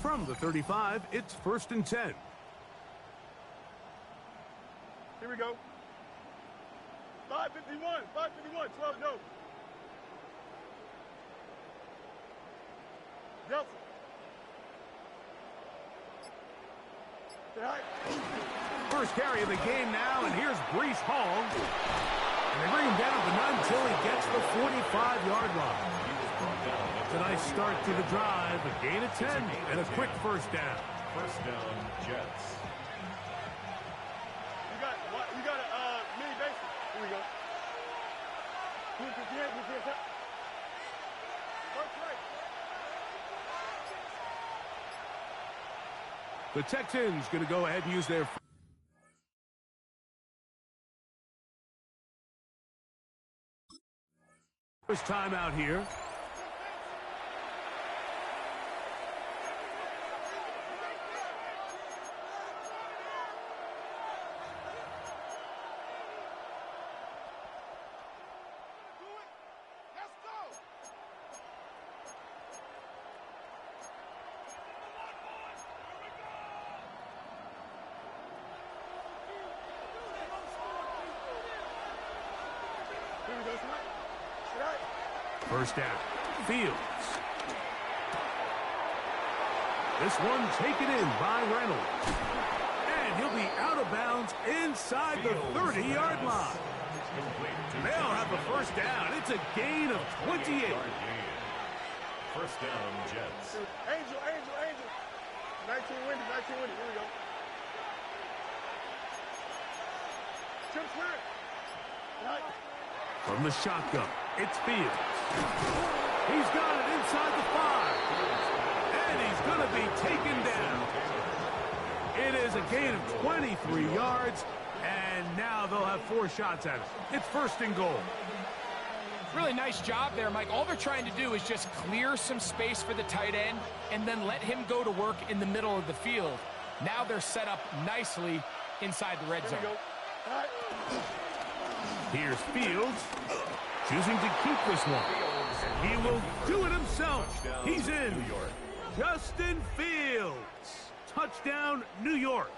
From the 35, it's 1st and 10. Here we go. 5:51, 5:51, 12 go. Nelson. First carry of the game now, and here's Breece Hall. And they bring him down to none until he gets the 45-yard line. It's a nice start to the drive, a gain of 10, and a quick first down. First down, Jets. You got a mini basic. Here we go. The Texans going to go ahead and use their first timeout here. First down, Fields. This one taken in by Reynolds. And he'll be out of bounds inside the 30-yard line. They'll have the first down. It's a gain of 28. First down, Jets. Angel. 19 windy. Here we go. Chip clear. From the shotgun, it's Fields. He's got it inside the 5. And he's going to be taken down. It is a gain of 23 yards. And now they'll have 4 shots at it. It's 1st and goal. Really nice job there, Mike. All they're trying to do is just clear some space for the tight end and then let him go to work in the middle of the field. Now they're set up nicely inside the red zone. Here's Fields, choosing to keep this one. He will do it himself. He's in. Justin Fields. Touchdown, New York.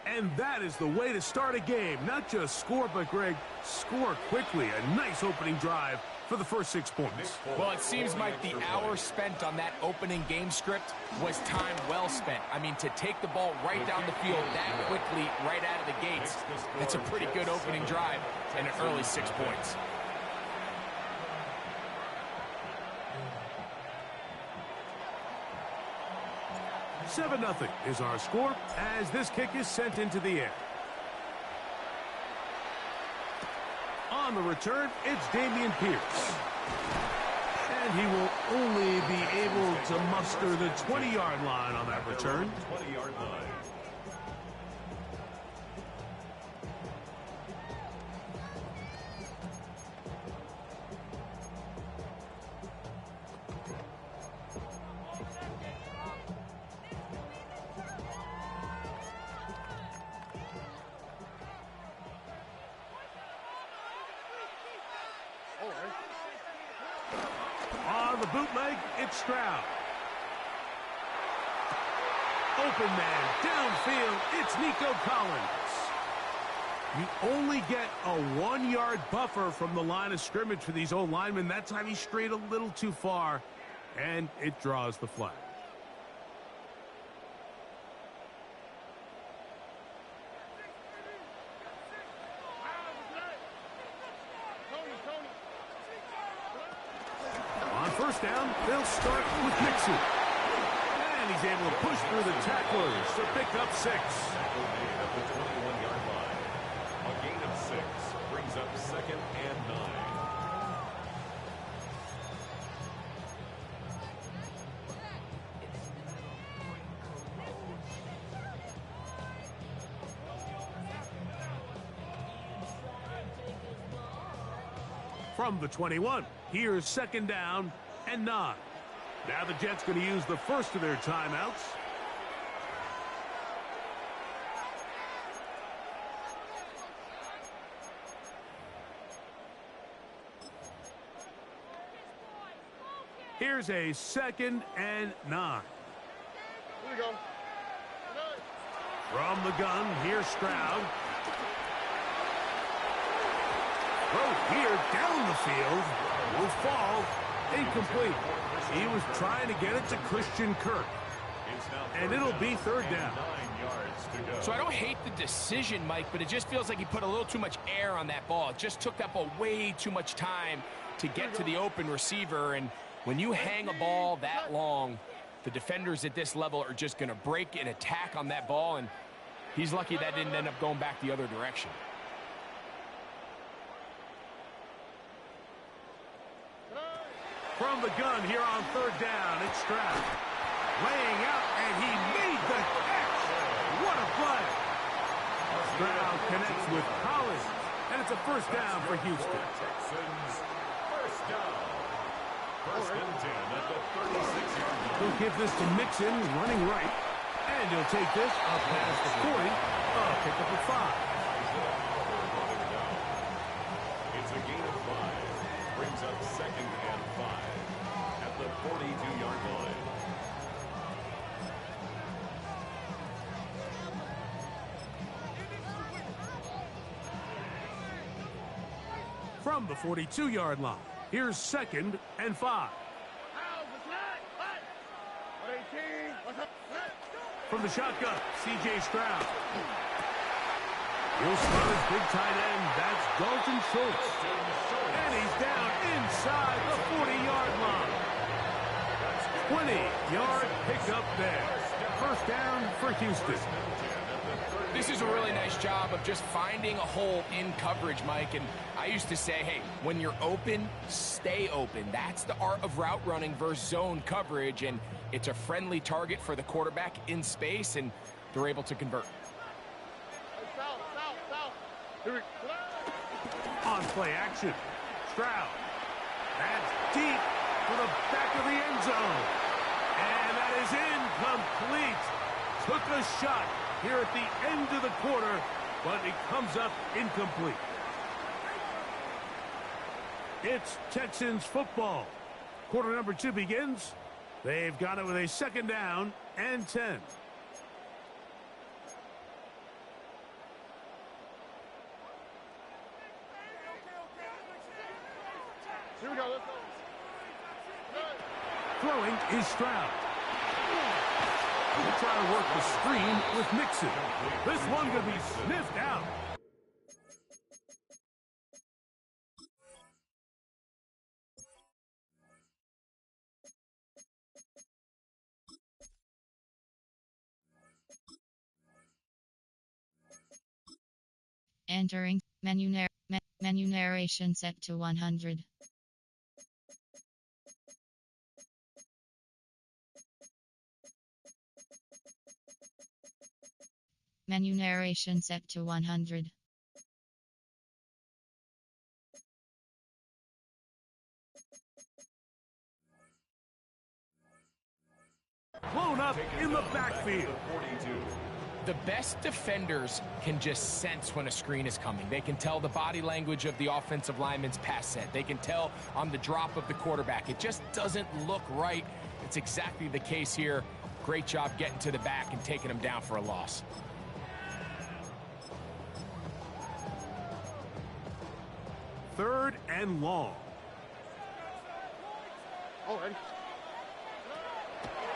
And that is the way to start a game. Not just score, but, Greg, score quickly. A nice opening drive for the first 6 points. Well, it seems like the hour spent on that opening game script was time well spent. I mean, to take the ball right down the field that quickly, right out of the gates, it's a pretty good opening drive and an early 6 points. Seven 0 is our score as this kick is sent into the air. On the return, it's Dameon Pierce. And he will only be able to muster the 20-yard line on that return. 20-yard line. On the bootleg, it's Stroud. Open man, downfield, it's Nico Collins. You only get a 1-yard buffer from the line of scrimmage for these old linemen. That time he strayed a little too far, and it draws the flag. First down, they'll start with Mixon. And he's able to push through the tacklers to pick up 6. Tackle made at the 21-yard line. A gain of 6 brings up 2nd and 9. From the 21, here's 2nd down and 9. Now the Jets going to use the first of their timeouts. Here's a 2nd and 9. Here we go. From the gun, here's Stroud. Throw here down the field. Will fall. Incomplete. He was trying to get it to Christian Kirk. And it'll be 3rd down. So I don't hate the decision, Mike, but it just feels like he put a little too much air on that ball. It just took that ball way too much time to get to the open receiver. And when you hang a ball that long, the defenders at this level are just going to break and attack on that ball. And he's lucky that didn't end up going back the other direction. From the gun here on 3rd down, it's Stroud. Laying out, and he made the catch. What a play. Stroud connects with Collins, and it's a 1st down for Houston. Texans, 1st down. 1st and 10 at the 36-yard line. He'll give this to Mixon, running right. And he'll take this up past the 40. Pick up a 5. It's a gain of 5. Brings up 2nd and 5 at the 42-yard line. From the 42-yard line, here's 2nd and 5. From the shotgun, C.J. Stroud. He'll start his big tight end. That's Dalton Schultz. And he's down inside the 40-yard line. 20-yard pickup there. 1st down for Houston. This is a really nice job of just finding a hole in coverage, Mike. And I used to say, hey, when you're open, stay open. That's the art of route running versus zone coverage. And it's a friendly target for the quarterback in space, and they're able to convert. On play action, Stroud. That's deep to the back of the end zone. And that is incomplete. Took a shot here at the end of the quarter, but it comes up incomplete. It's Texans football. Quarter number 2 begins. They've got it with a 2nd down and 10. Here we go. Let's go. Throwing is Stroud. He'll try to work the screen with Mixon. This one going to be sniffed out. Entering menu narration set to 100. Menu narration set to 100. Blown up in the backfield. The best defenders can just sense when a screen is coming. They can tell the body language of the offensive lineman's pass set. They can tell on the drop of the quarterback. It just doesn't look right. It's exactly the case here. Great job getting to the back and taking him down for a loss. Third and long. Alright.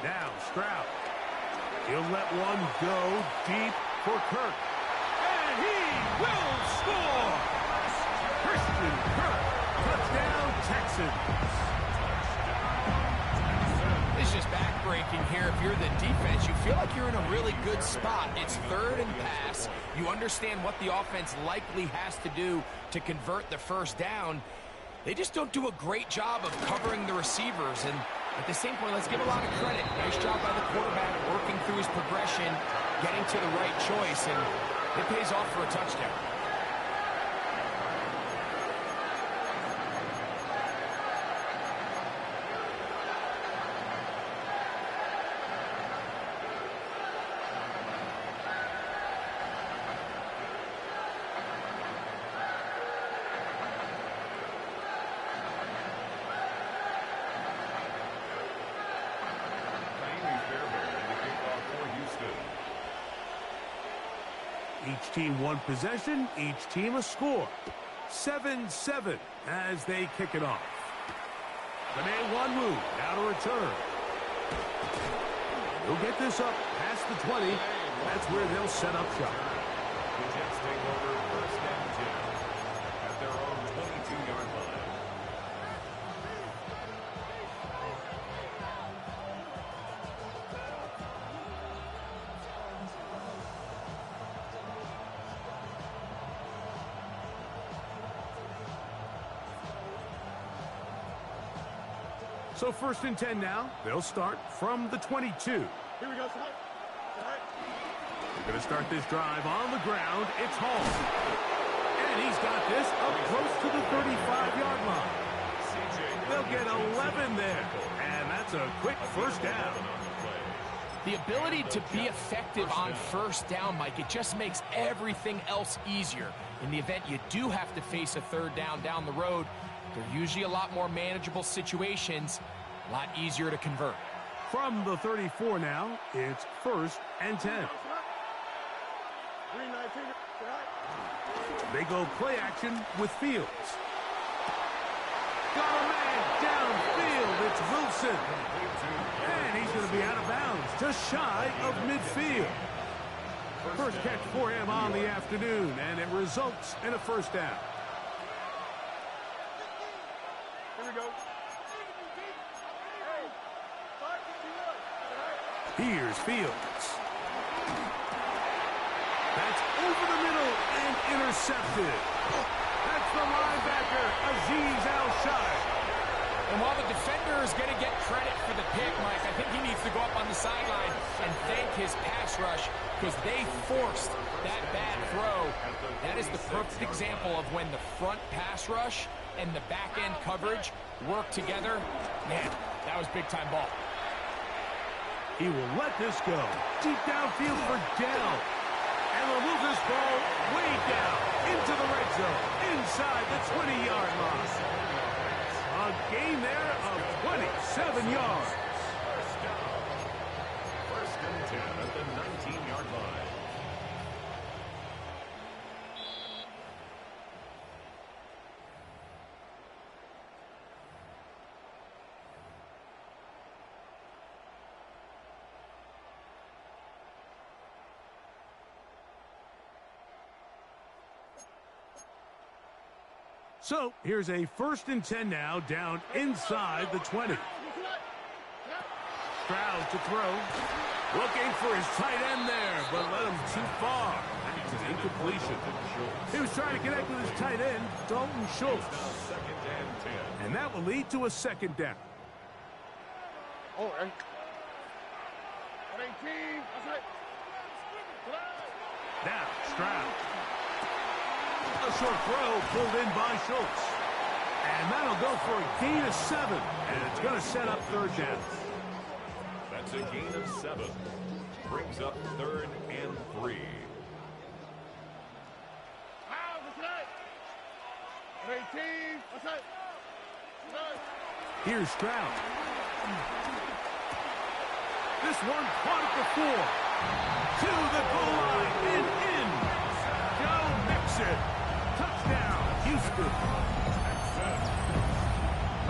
Now Stroud. He'll let one go deep for Kirk. And he will score! Christian Kirk. Touchdown, Texans. It's just backbreaking here. If you're the defense, you feel like you're in a really good spot. It's 3rd and pass. You understand what the offense likely has to do to convert the 1st down. They just don't do a great job of covering the receivers. And at the same point, let's give a lot of credit. Nice job by the quarterback working through his progression, getting to the right choice, and it pays off for a touchdown. Each team one possession, each team a score. 7-7 as they kick it off. The man one move, now to return. He'll get this up past the 20. That's where they'll set up shop. The Jets take over first and 10 at their own 22-yard line. So first and 10 now. They'll start from the 22. Here we go, son. They're going to start this drive on the ground. It's Hall. And he's got this up close to the 35-yard line. They'll get 11 there. And that's a quick first down. The ability to be effective on first down, Mike, it just makes everything else easier. In the event you do have to face a third down the road, they're usually a lot more manageable situations, a lot easier to convert. From the 34 now, it's first and 10. They go play action with Fields. Got a man downfield. It's Wilson. And he's going to be out of bounds, just shy of midfield. First catch for him on the afternoon, and it results in a first down. Here we go. Here's Fields. That's over the middle and intercepted. That's the linebacker, Azeez Al-Shai. And while the defender is going to get credit for the pick, Mike, I think he needs to go up on the sideline and thank his pass rush because they forced that bad throw. That is the perfect example of when the front pass rush and the back-end coverage work together. Man, that was big-time ball. He will let this go. Deep downfield for Dell. And they'll move this ball way down into the red zone, inside the 20-yard line. A gain there of 27 yards. First and 10 at the 19-yard line. So here's a first and 10 now, down inside the 20. Stroud to throw. Looking for his tight end there, but led him too far. That's an incompletion. He was trying to connect with his tight end, Dalton Schultz. And that will lead to a second down. Oh, right. 18. That's right. Now, Stroud. A short throw pulled in by Schultz. And that'll go for a gain of 7. And it's going to set up third down. That's a gain of 7. Brings up 3rd and 3. Here's Stroud. This one caught at the 4. To the goal line and in. Joe Mixon. Touchdown, Houston.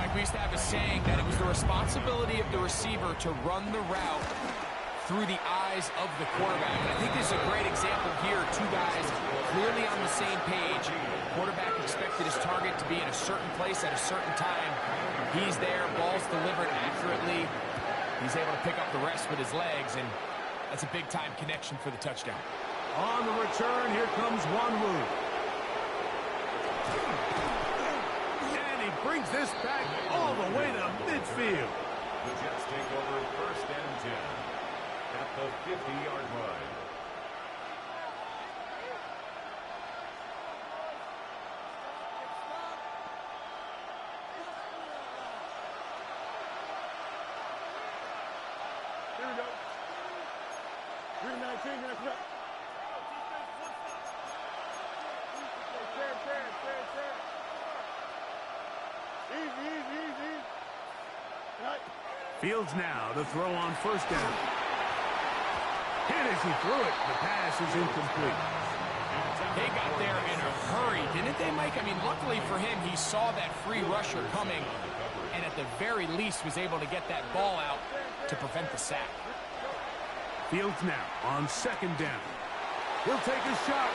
Mike, we used to have a saying that it was the responsibility of the receiver to run the route through the eyes of the quarterback. And I think this is a great example here. Two guys clearly on the same page. Quarterback expected his target to be in a certain place at a certain time. He's there, ball's delivered accurately. He's able to pick up the rest with his legs, and that's a big-time connection for the touchdown. On the return, here comes Wanwu. And he brings this back all the way to midfield. The Jets take over 1st and 10 at the 50-yard line. Here we go. You're 19, you're not. Easy. Right. Fields now to throw on first down. Hit as he threw it. The pass is incomplete. They got there in a hurry, didn't they, Mike? I mean, luckily for him, he saw that free rusher coming and at the very least was able to get that ball out to prevent the sack. Fields now on second down. He'll take a shot,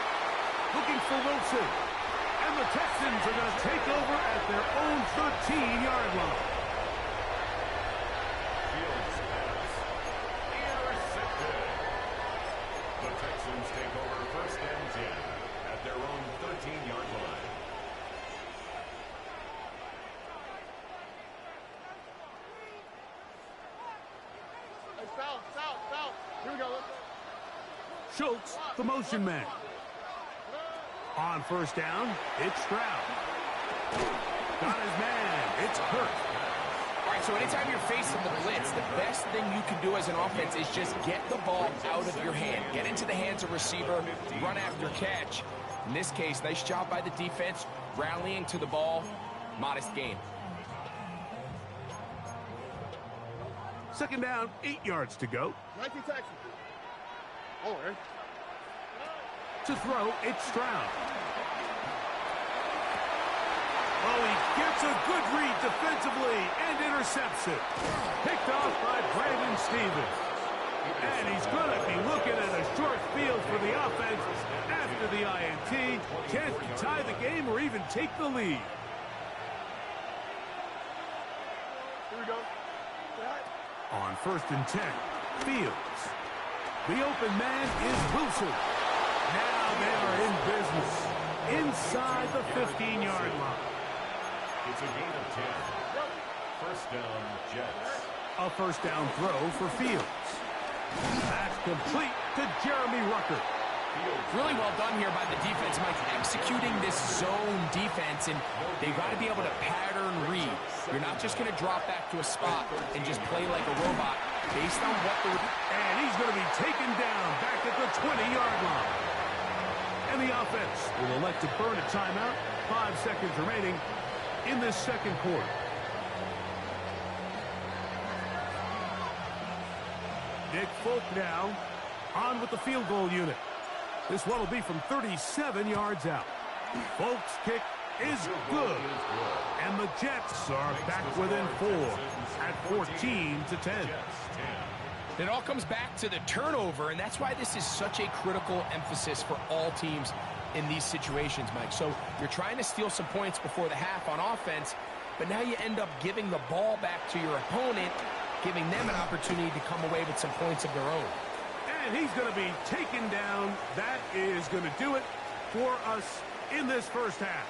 looking for Wilson. And the Texans are going to take over at their own 13-yard line. Fields pass. Intercepted. The Texans take over first and 10 at their own 13-yard line. Hey, south. Here we go. Schultz, the motion man. On first down, it's Stroud. Got his man. It's Hurt. All right, so anytime you're facing the blitz, the best thing you can do as an offense is just get the ball out of your hand. Get into the hands of receiver, run after catch. In this case, nice job by the defense, rallying to the ball. Modest gain. Second down, 8 yards to go. 19 Texans. Oh, right. To throw, it's Stroud. Oh, he gets a good read defensively and intercepts it. Picked off by Brandon Stevens. And he's going to be looking at a short field for the offense after the INT. Chance to tie the game or even take the lead. Here we go. On first and 10, Fields. The open man is Wilson. Now they are in business inside the 15-yard line. It's a gain of 10. First down, Jets. A first down throw for Fields. That's complete to Jeremy Ruckert. Really well done here by the defense, Mike, executing this zone defense, and they've got to be able to pattern read. You're not just going to drop back to a spot and just play like a robot based on what the... And he's going to be taken down back at the 20-yard line. And the offense will elect to burn a timeout. 5 seconds remaining in this second quarter. Nick Folk now on with the field goal unit. This one will be from 37 yards out. Folk's kick is good. And the Jets are back within 4 at 14-10. It all comes back to the turnover, and that's why this is such a critical emphasis for all teams in these situations, Mike. So you're trying to steal some points before the half on offense, but now you end up giving the ball back to your opponent, giving them an opportunity to come away with some points of their own. And he's going to be taken down. That is going to do it for us in this first half.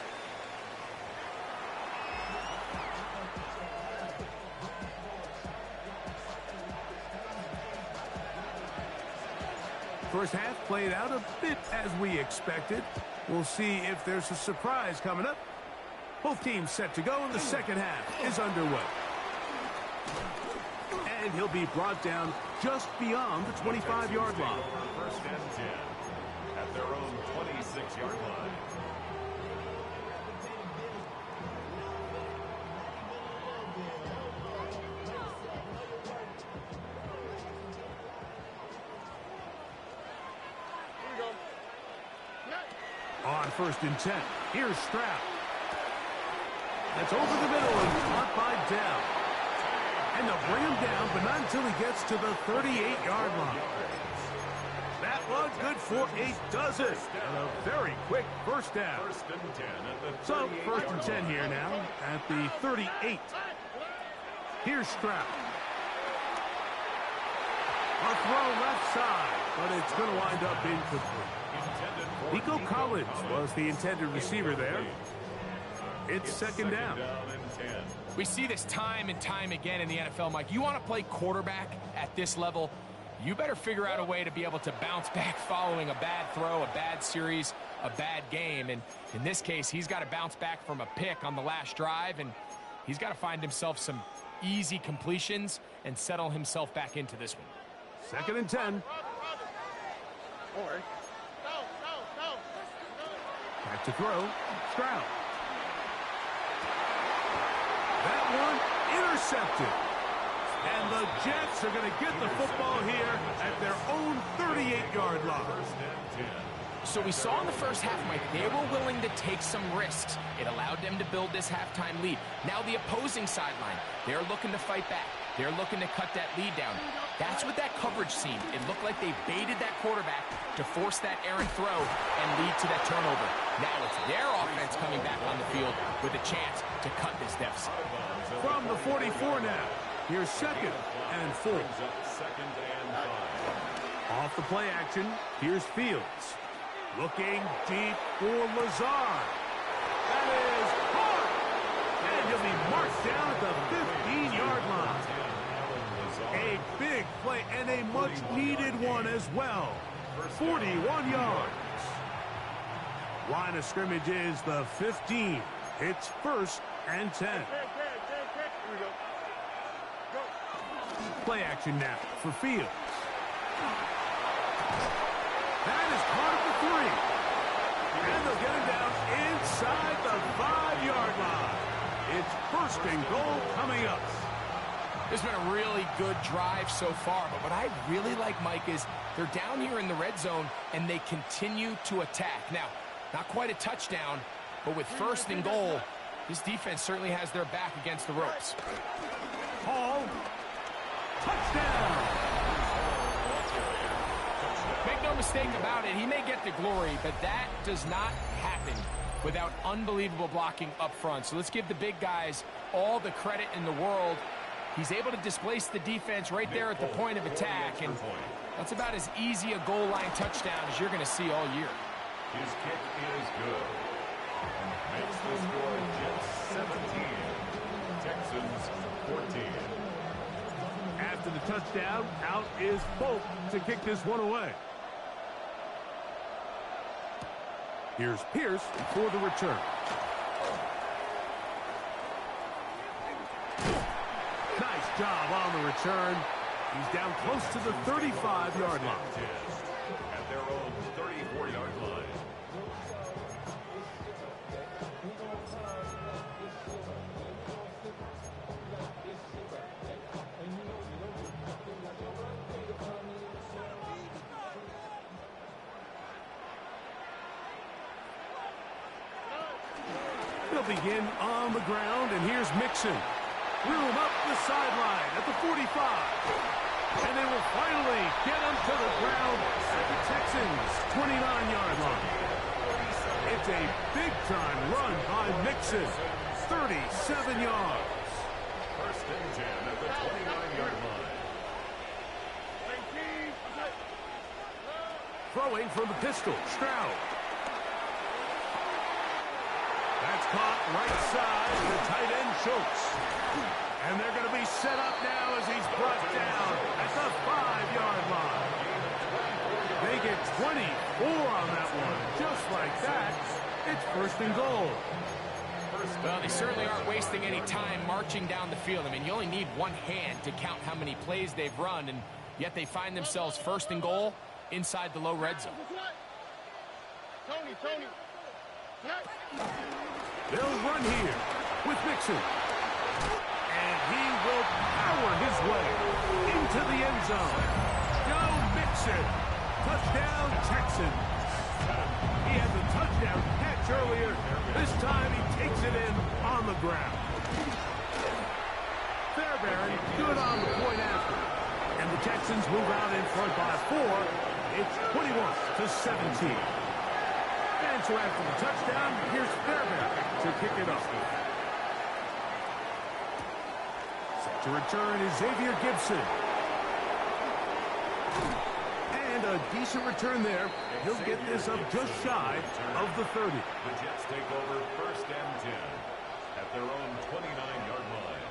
First half played out a bit as we expected. We'll see if there's a surprise coming up. Both teams set to go, and the second half is underway. And he'll be brought down just beyond the 25-yard line. First and 10 at their own 26-yard line. On first and 10, here's Stroud. That's over the middle and caught by Dell. And they'll bring him down, but not until he gets to the 38-yard line. That one good for a dozen. And a very quick first down. First and 10 at the So, first and 10 here now at the 38. Here's Stroud. A throw left side, but it's going to wind up incomplete. Nico Collins was the intended receiver there. It's second down. We see this time and time again in the NFL, Mike. You want to play quarterback at this level, you better figure out a way to be able to bounce back following a bad throw, a bad series, a bad game. And in this case, he's got to bounce back from a pick on the last drive, and he's got to find himself some easy completions and settle himself back into this one. Second and 10. Back to throw. Stroud. That one intercepted. And the Jets are going to get the football here at their own 38-yard line. First and 10 So we saw in the first half, Mike, they were willing to take some risks. It allowed them to build this halftime lead. Now the opposing sideline, they're looking to fight back. They're looking to cut that lead down. That's what that coverage seemed. It looked like they baited that quarterback to force that errant throw and lead to that turnover. Now it's their offense coming back on the field with a chance to cut this deficit. From the 44 now, here's 2nd and 4. Off the play action, here's Fields. Looking deep for Lazard. That is hard. And he'll be marked down at the 15-yard line. A big play and a much-needed one as well. 41 yards. Line of scrimmage is the 15. It's 1st and 10. Play action now for Fields. That is caught at the 3. And they'll get him down inside the 5-yard line. It's 1st and goal coming up. It's been a really good drive so far, but what I really like, Mike, is they're down here in the red zone, and they continue to attack. Now, not quite a touchdown, but with 1st and goal, this defense certainly has their back against the ropes. Hall, touchdown! Make no mistake about it, he may get the glory, but that does not happen without unbelievable blocking up front. So let's give the big guys all the credit in the world. He's able to displace the defense right there at the point of attack, and that's about as easy a goal line touchdown as you're going to see all year. His kick is good. Makes the score Jets 17, Texans 14. After the touchdown, out is Polk to kick this one away. Here's Pierce for the return. Nice job on the return. He's down close to the 35-yard line. At their own 34-yard line. They'll begin on the ground, and here's Mixon. Room up the sideline at the 45. And they will finally get him to the ground at the Texans' 29-yard line. It's a big-time run by Mixon. 37 yards. 1st and 10 at the 29-yard line. Throwing from the pistol, Stroud. That's caught right side. The tight end Schultz. And they're going to be set up now as he's brought down at the 5-yard line. They get 24 on that one. Just like that, it's 1st and goal. Well, they certainly aren't wasting any time marching down the field. I mean, you only need one hand to count how many plays they've run, and yet they find themselves 1st and goal inside the low red zone. Tony. They'll run here with Mixon. And he will power his way into the end zone. Joe Mixon. Touchdown, Texans. He had the touchdown catch earlier. This time he takes it in on the ground. Fairbairn good on the point after. And the Texans move out in front by 4. It's 21-17. And so after the touchdown, here's Fairbairn to kick it off. Set to return is Xavier Gibson. And a decent return there. He'll get this up just shy of the 30. The Jets take over 1st and 10 at their own 29-yard line.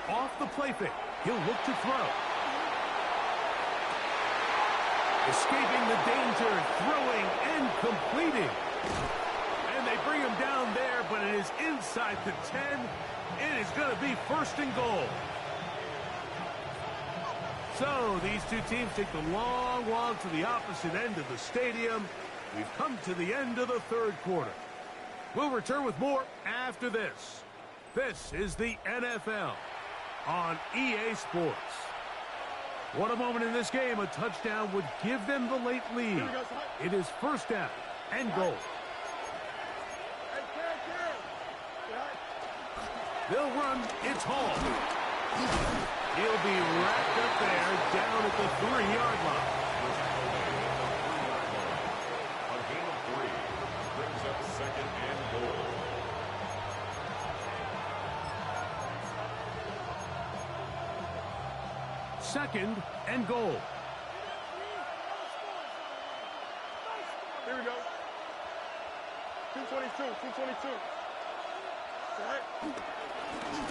Off the play fake. He'll look to throw. Escaping the danger, throwing and completing. And they bring him down there, but it is inside the 10. It is going to be 1st and goal. So these two teams take the long walk to the opposite end of the stadium. We've come to the end of the 3rd quarter. We'll return with more after this. This is the NFL on EA Sports. What a moment in this game. A touchdown would give them the late lead. It is first down and goal. They'll run. It's Hall. He'll be wrapped up there down at the 3-yard line. A gain of 3 brings up second and goal. Second and goal. Here we go. 222, 222. All right.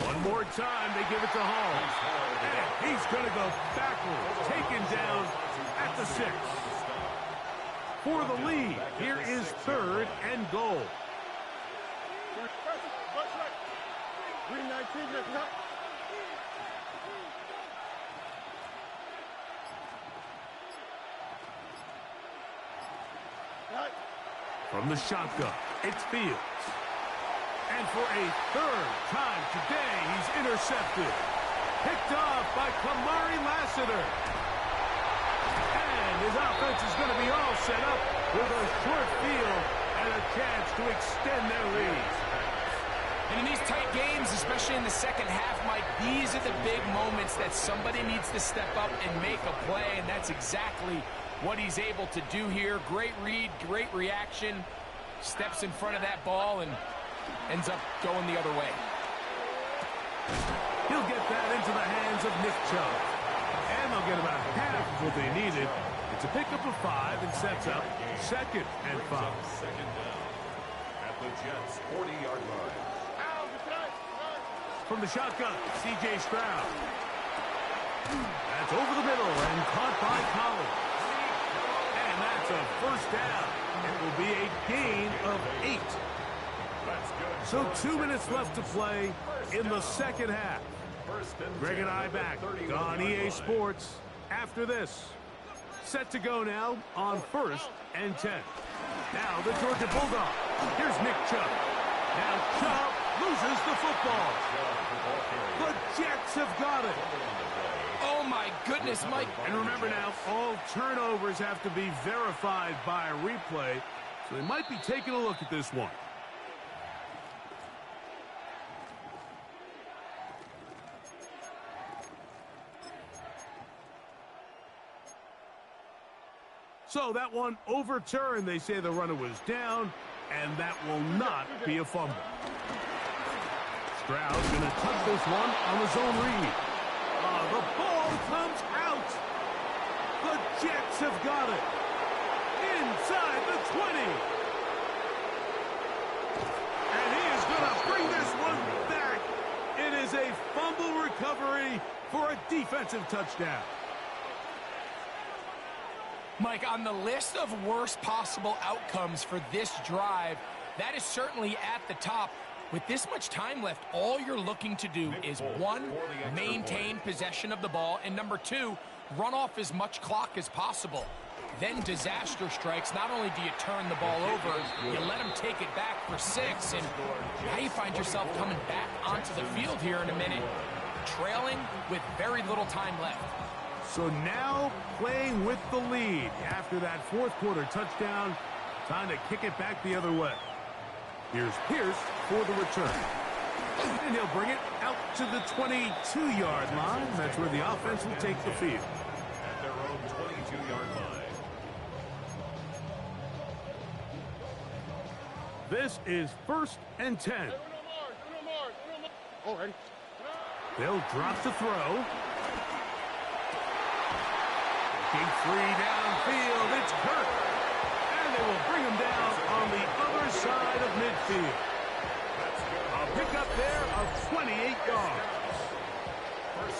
One more time, they give it to Hall. And he's going to go backwards, taken down at the 6. For the lead, here is third and goal. 319, let's go. From the shotgun, it's Fields. And for a third time today, he's intercepted. Picked off by Kamari Lassiter. And his offense is going to be all set up with a short field and a chance to extend their lead. And in these tight games, especially in the second half, Mike, these are the big moments that somebody needs to step up and make a play, and that's exactly what he's able to do here. Great read, great reaction, steps in front of that ball and ends up going the other way. He'll get that into the hands of Nick Chubb. And they'll get about half what they needed. It's a pickup of 5 and sets up second and 5. Second down at the Jets' 40-yard line. From the shotgun, C.J. Stroud. That's over the middle and caught by Collins. And that's a first down. It will be a gain of 8. So 2 minutes left to play in the second half. Greg and I back on EA Sports after this. Set to go now on first and 10. Now the Georgia Bulldog. Here's Nick Chubb. Now Chubb loses the football. The Jets have got it. Oh, my goodness, Mike. And remember now, all turnovers have to be verified by a replay, so they might be taking a look at this one. So that one overturned. They say the runner was down, and that will not be a fumble. Stroud's going to touch this one on the zone read. The ball comes out. The Jets have got it. Inside the 20. And he is going to bring this one back. It is a fumble recovery for a defensive touchdown. Mike, on the list of worst possible outcomes for this drive, that is certainly at the top. With this much time left, all you're looking to do is, 1, maintain possession of the ball, and number 2, run off as much clock as possible. Then disaster strikes. Not only do you turn the ball over, you let them take it back for 6, and now you find yourself coming back onto the field here in a minute, trailing with very little time left. So now playing with the lead after that fourth quarter touchdown. Time to kick it back the other way. Here's Pierce for the return. And he'll bring it out to the 22-yard line. That's where the offense will take the field. At their own 22-yard line. This is first and 10. Oh, ready. They'll drop to throw. Looking free downfield. It's Kirk. And they will bring him down on the other side of midfield. A pickup there of 28 yards.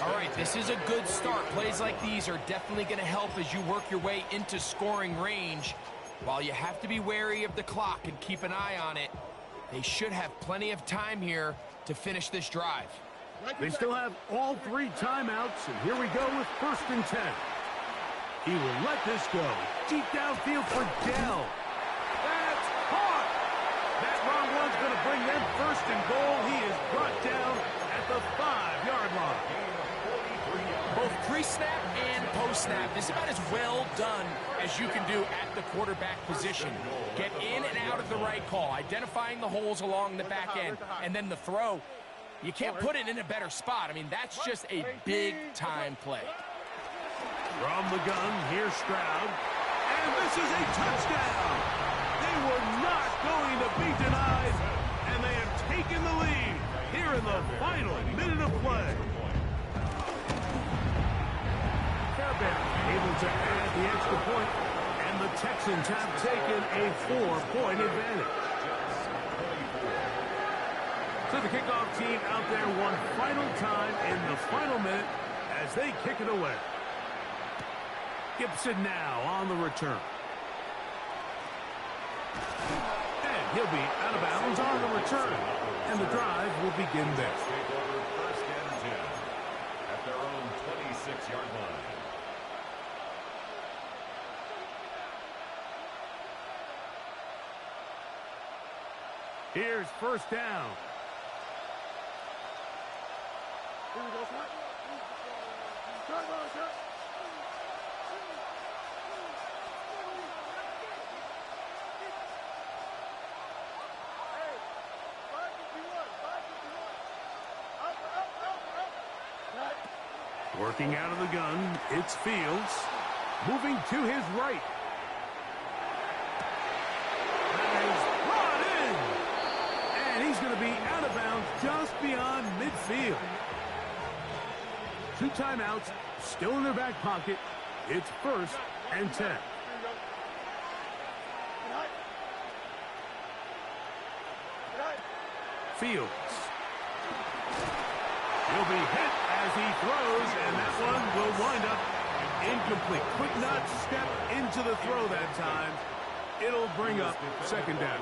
All right, this is a good start. Plays like these are definitely going to help as you work your way into scoring range. While you have to be wary of the clock and keep an eye on it, they should have plenty of time here to finish this drive. They still have all 3 timeouts, and here we go with first and 10. He will let this go. Deep downfield for Dell. That's caught. That long one's going to bring them first and goal. He is brought down at the 5-yard line. Both pre-snap and post-snap. This is about as well done as you can do at the quarterback position. Get in and out of the right call, identifying the holes along the back end, and then the throw. You can't put it in a better spot. I mean, that's just a big-time play. From the gun, here's Stroud. And this is a touchdown. They were not going to be denied, and they have taken the lead here in the final minute of play. Able to add the extra point, and the Texans have taken a 4-point advantage. So the kickoff team out there one final time in the final minute as they kick it away. Gibson now on the return. And he'll be out of bounds on the return, and the drive will begin there. First and 10 at their own 26-yard line. Here's first down. Here we go, Scott. Shot, ball, shot. Hey, 551, 551. Up. Working out of the gun, it's Fields. Moving to his right. That is brought in. And he's going to be out of bounds just beyond midfield. 2 timeouts, still in their back pocket. It's first and 10. Fields. He'll be hit as he throws, and that one will wind up incomplete. Could not step into the throw that time. It'll bring up second down.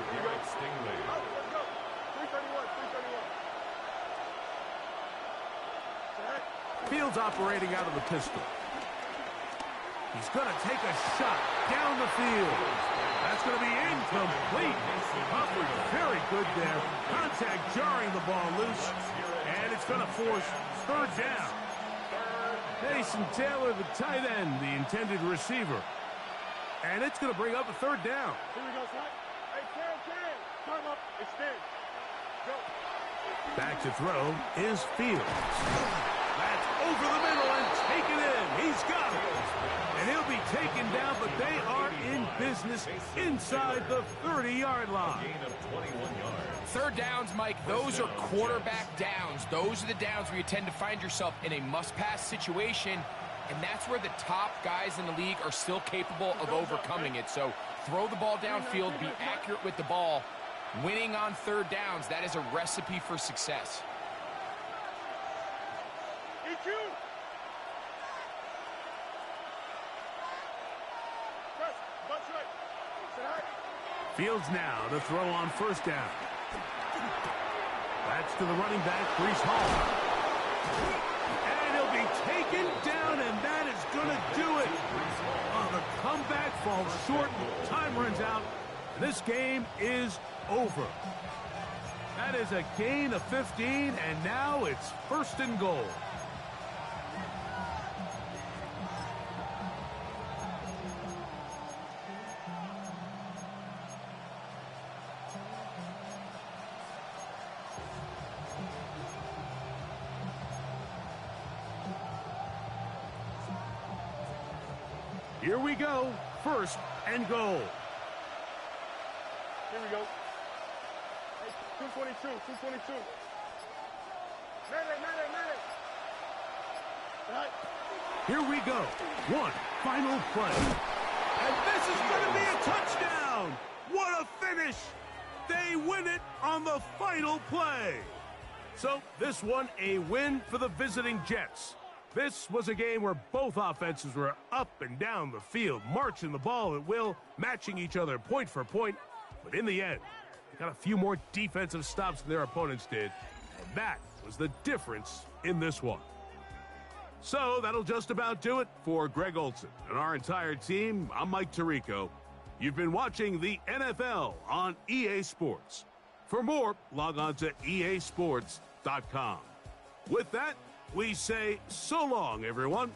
Fields operating out of the pistol. He's going to take a shot down the field. That's going to be incomplete. Coverage very good there. Contact jarring the ball loose. And it's going to force third down. Mason Taylor, the tight end, the intended receiver. And it's going to bring up a third down. Here we go, Scott. Hey, Cam. Time up. Extend. Go. Back to throw is Fields. That's over the middle and taken in. He's got it. And he'll be taken down, but they are in business inside the 30-yard line. Third downs, Mike, those are quarterback downs. Those are the downs where you tend to find yourself in a must-pass situation, and that's where the top guys in the league are still capable of overcoming it. So throw the ball downfield, be accurate with the ball. Winning on third downs, that is a recipe for success. Fields now to throw on first down. That's to the running back, Breece Hall. And he'll be taken down, and that is going to do it. Oh, the comeback falls short. Time runs out. This game is over. That is a gain of 15, and now it's first and goal. Here we go. First and goal. Here we go. Hey, 222, 222. Right. Here we go. One final play. And this is going to be a touchdown. What a finish. They win it on the final play. So this one a win for the visiting Jets. This was a game where both offenses were up and down the field, marching the ball at will, matching each other point for point. But in the end, they got a few more defensive stops than their opponents did. And that was the difference in this one. So that'll just about do it for Greg Olson and our entire team. I'm Mike Tirico. You've been watching the NFL on EA Sports. For more, log on to easports.com. With that, We say so long, everyone.